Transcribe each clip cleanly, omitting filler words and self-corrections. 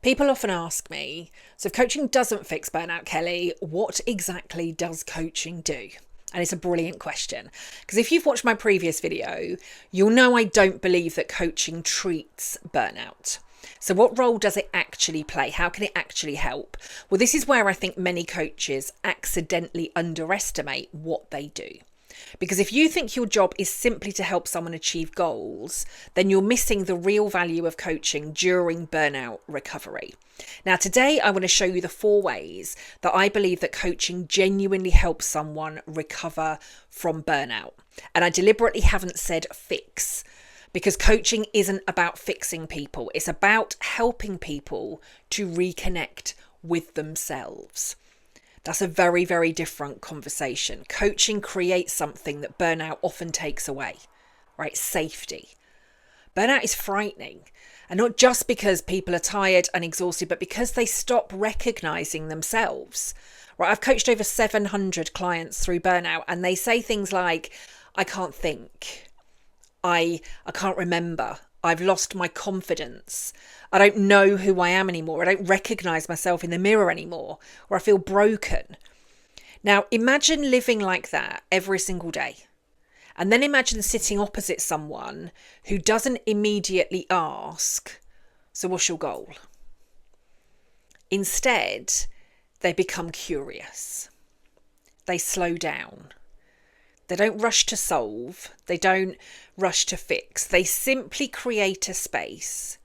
People often ask me, so if coaching doesn't fix burnout, Kelly, what exactly does coaching do? And it's a brilliant question, because if you've watched my previous video, you'll know I don't believe that coaching treats burnout. So what role does it actually play? How can it actually help? Well, this is where I think many coaches accidentally underestimate what they do. Because if you think your job is simply to help someone achieve goals, then you're missing the real value of coaching during burnout recovery. Now, today I want to show you the 4 ways that I believe that coaching genuinely helps someone recover from burnout. And I deliberately haven't said fix, because coaching isn't about fixing people. It's about helping people to reconnect with themselves. That's a very, very different conversation. Coaching creates something that burnout often takes away, right? Safety. Burnout is frightening. And not just because people are tired and exhausted, but because they stop recognizing themselves, right? I've coached over 700 clients through burnout, and they say things like, I can't think. I can't remember. I've lost my confidence. I don't know who I am anymore. I don't recognize myself in the mirror anymore, or I feel broken. Now, imagine living like that every single day. And then imagine sitting opposite someone who doesn't immediately ask, so what's your goal? Instead, they become curious. They slow down. They don't rush to solve. They don't rush to fix. They simply create a space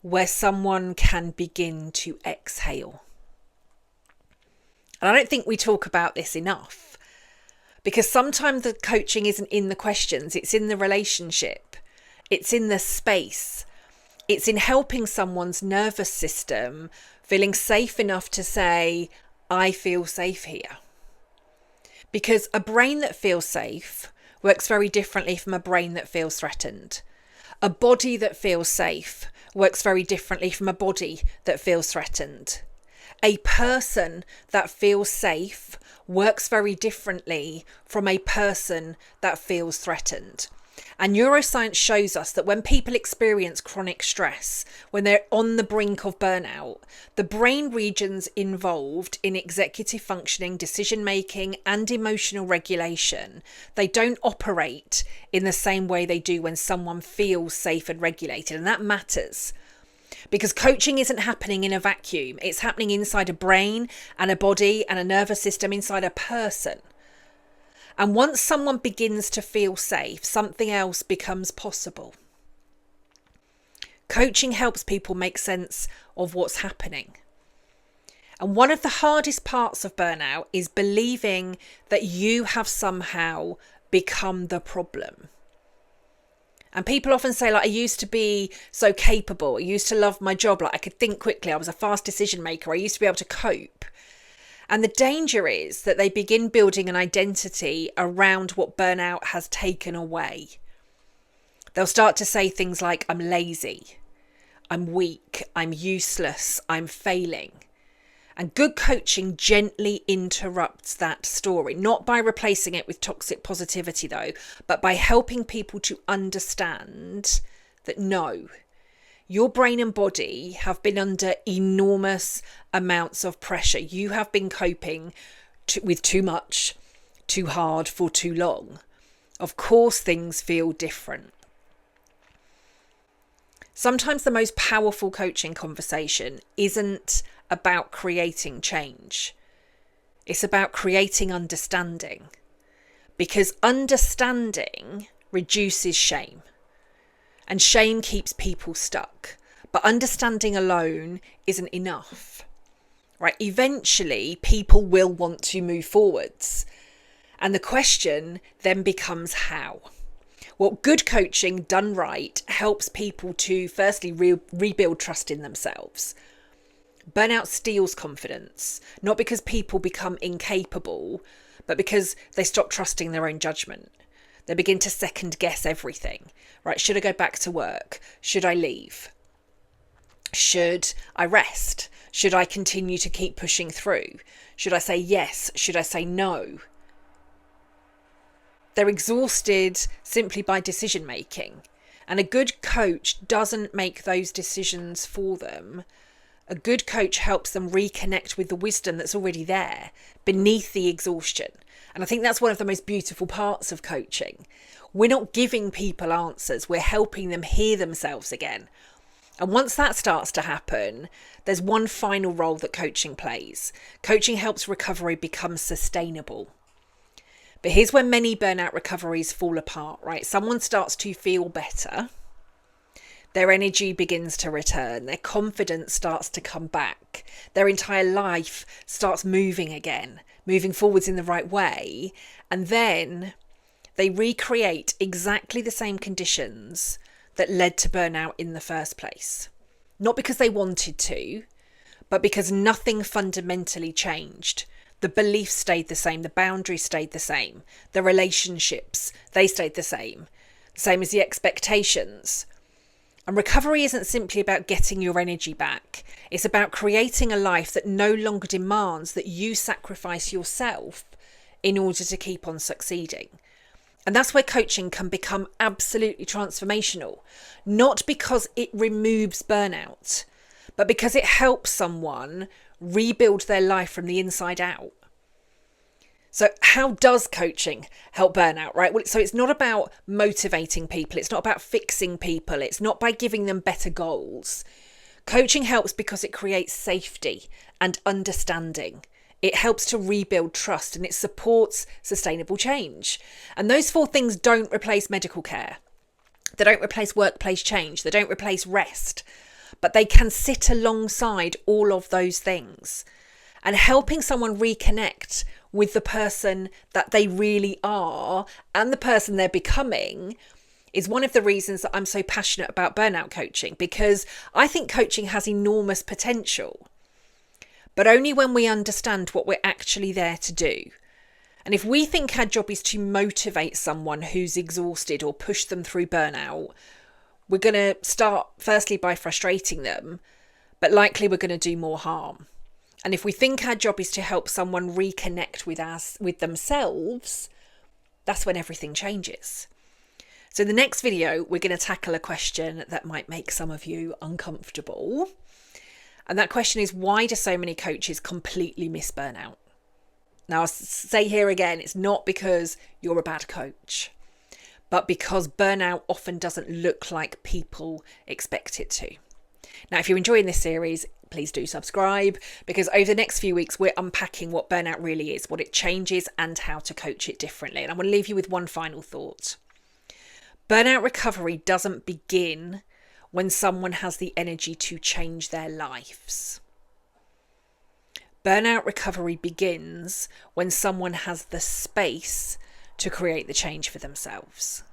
where someone can begin to exhale. And I don't think we talk about this enough, because sometimes the coaching isn't in the questions. It's in the relationship. It's in the space. It's in helping someone's nervous system feeling safe enough to say, I feel safe here. Because a brain that feels safe works very differently from a brain that feels threatened. A body that feels safe works very differently from a body that feels threatened. A person that feels safe works very differently from a person that feels threatened. And neuroscience shows us that when people experience chronic stress, when they're on the brink of burnout, the brain regions involved in executive functioning, decision making, and emotional regulation, they don't operate in the same way they do when someone feels safe and regulated. And that matters, because coaching isn't happening in a vacuum. It's happening inside a brain and a body and a nervous system, inside a person. And once someone begins to feel safe, something else becomes possible. Coaching helps people make sense of what's happening. And one of the hardest parts of burnout is believing that you have somehow become the problem. And people often say, like, I used to be so capable. I used to love my job. Like, I could think quickly. I was a fast decision maker. I used to be able to cope. And the danger is that they begin building an identity around what burnout has taken away. They'll start to say things like, I'm lazy, I'm weak, I'm useless, I'm failing. And good coaching gently interrupts that story, not by replacing it with toxic positivity though, but by helping people to understand that no, your brain and body have been under enormous amounts of pressure. You have been coping with too much, too hard for too long. Of course, things feel different. Sometimes the most powerful coaching conversation isn't about creating change. It's about creating understanding, because understanding reduces shame. And shame keeps people stuck. But understanding alone isn't enough, right? Eventually, people will want to move forwards. And the question then becomes how. Well, good coaching done right helps people to firstly rebuild trust in themselves. Burnout steals confidence, not because people become incapable, but because they stop trusting their own judgment. They begin to second guess everything, right? Should I go back to work? Should I leave? Should I rest? Should I continue to keep pushing through? Should I say yes? Should I say no? They're exhausted simply by decision making. And a good coach doesn't make those decisions for them, A good coach helps them reconnect with the wisdom that's already there beneath the exhaustion. And I think that's one of the most beautiful parts of coaching. We're not giving people answers, we're helping them hear themselves again. And once that starts to happen, there's one final role that coaching plays. Coaching helps recovery become sustainable. But here's where many burnout recoveries fall apart, right? Someone starts to feel better. Their energy begins to return. Their confidence starts to come back. Their entire life starts moving again, moving forwards in the right way. And then they recreate exactly the same conditions that led to burnout in the first place. Not because they wanted to, but because nothing fundamentally changed. The beliefs stayed the same. The boundaries stayed the same. The relationships, they stayed the same. Same as the expectations. And recovery isn't simply about getting your energy back. It's about creating a life that no longer demands that you sacrifice yourself in order to keep on succeeding. And that's where coaching can become absolutely transformational. Not because it removes burnout, but because it helps someone rebuild their life from the inside out. So how does coaching help burnout, right? Well, so it's not about motivating people. It's not about fixing people. It's not by giving them better goals. Coaching helps because it creates safety and understanding. It helps to rebuild trust and it supports sustainable change. And those four things don't replace medical care. They don't replace workplace change. They don't replace rest. But they can sit alongside all of those things. And helping someone reconnect with the person that they really are and the person they're becoming is one of the reasons that I'm so passionate about burnout coaching, because I think coaching has enormous potential, but only when we understand what we're actually there to do. And if we think our job is to motivate someone who's exhausted or push them through burnout, we're going to start firstly by frustrating them, but likely we're going to do more harm. And if we think our job is to help someone reconnect with themselves, that's when everything changes. So in the next video, we're going to tackle a question that might make some of you uncomfortable. And that question is, why do so many coaches completely miss burnout? Now, I'll say here again, it's not because you're a bad coach, but because burnout often doesn't look like people expect it to. Now, if you're enjoying this series, please do subscribe, because over the next few weeks, we're unpacking what burnout really is, what it changes, and how to coach it differently. And I want to leave you with one final thought. Burnout recovery doesn't begin when someone has the energy to change their lives. Burnout recovery begins when someone has the space to create the change for themselves.